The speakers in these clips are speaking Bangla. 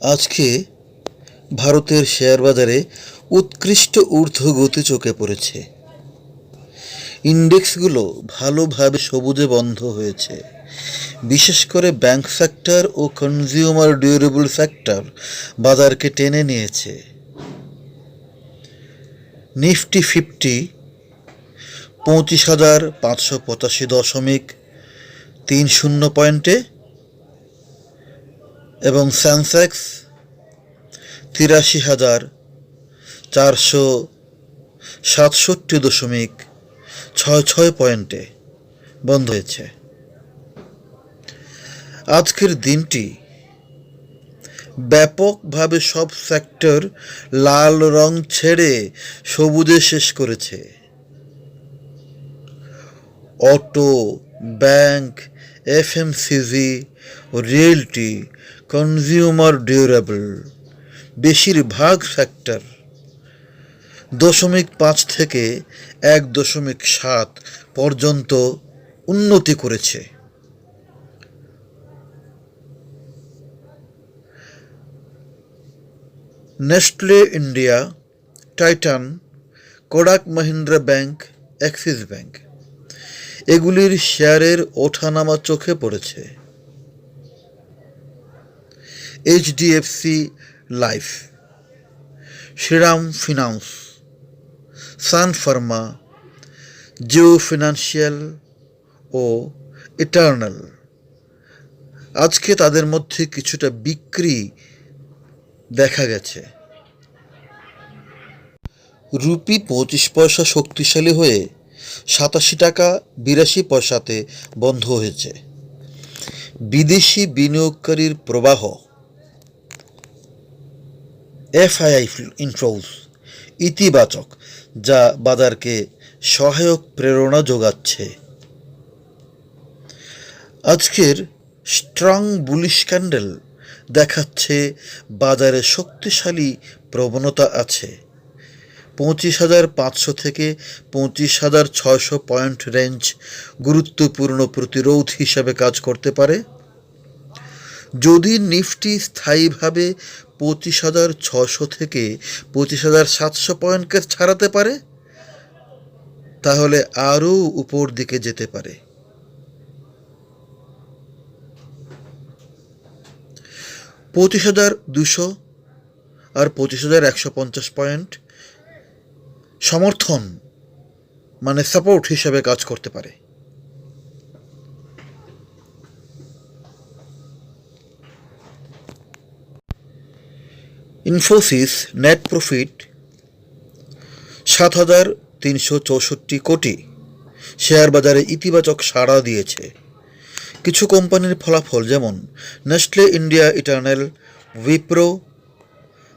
আজকে ভারতের শেয়ার বাজারে উৎকৃষ্ট ঊর্ধ্বগতি চোখে পড়েছে। ইন্ডেক্সগুলো ভালোভাবে সবুজে বন্ধ হয়েছে। বিশেষ করে ব্যাংক সেক্টর ও কনজিউমার ডিউরেবল সেক্টর বাজারকে টেনে নিয়েছে। নিফটি 50 25,585.30 পয়েন্টে এবং সেন্সেক্স 83,467.66 পয়েন্টে বন্ধ হয়েছে। আজকের দিনটি ব্যাপকভাবে সব সেক্টর লাল রং ছেড়ে সবুজে শেষ করেছে। Auto, bank, FMCG, realty, consumer durable বেশিরভাগ সেক্টর 0.5 থেকে 1.7 পর্যন্ত উন্নতি করেছে। Nestle India, Titan, Kodak Mahindra bank, Axis bank এগুলির শেয়ারের ওঠানামা চোখে পড়েছে। এইচডিএফসি লাইফ, শ্রীরাম ফিনান্স, সান ফার্মা, জিও ফিনান্সিয়াল ও ইটার্নাল আজকে তাদের মধ্যে কিছুটা বিক্রি দেখা গেছে। রুপি 25 পয়সা শক্তিশালী হয়ে 87 টাকা 82 পয়সাতে বন্ধ হয়েছে। বিদেশি বিনিয়োগকারীর প্রবাহ, এফআইআই ইনফ্লোজ ইতিবাচক, যা বাজারকে সহায়ক প্রেরণা যোগাচ্ছে। আজকের স্ট্রং বুলিশ ক্যান্ডেল দেখাচ্ছে বাজারে শক্তিশালী প্রবণতা আছে। 25,500 থেকে 25,600 পয়েন্ট রেঞ্জ গুরুত্বপূর্ণ প্রতিরোধ হিসাবে কাজ করতে পারে। যদি নিফটি স্থায়ীভাবে 25,600 থেকে 25,700 পয়েন্টকে ছাড়াতে পারে তাহলে আরও উপর দিকে যেতে পারে। $25,200 আর 25,150 পয়েন্ট সমর্থন মানে সাপোর্ট হিসেবে কাজ করতে পারে। ইনফোসিস নেট প্রফিট 7,364 কোটি শেয়ার বাজারে ইতিবাচক সাড়া দিয়েছে। কিছু কোম্পানির ফলাফল যেমন নেসলে ইন্ডিয়া, ইটার্নাল, উইপ্রো,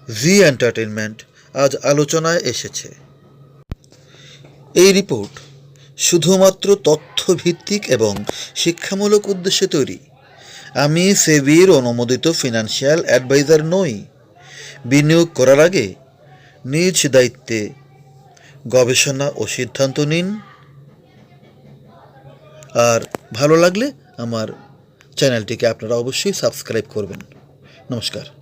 জি এন্টারটেইনমেন্ট আজ আলোচনায় এসেছে। এই রিপোর্ট শুধুমাত্র তথ্যভিত্তিক এবং শিক্ষামূলক উদ্দেশ্যে তৈরি। আমি সেবির অনুমোদিত ফিনান্সিয়াল অ্যাডভাইজার নই। বিনিয়োগ করার আগে নিজ দায়িত্বে গবেষণা ও সিদ্ধান্ত নিন। আর ভালো লাগলে আমার চ্যানেলটিকে আপনারা অবশ্যই সাবস্ক্রাইব করবেন। নমস্কার।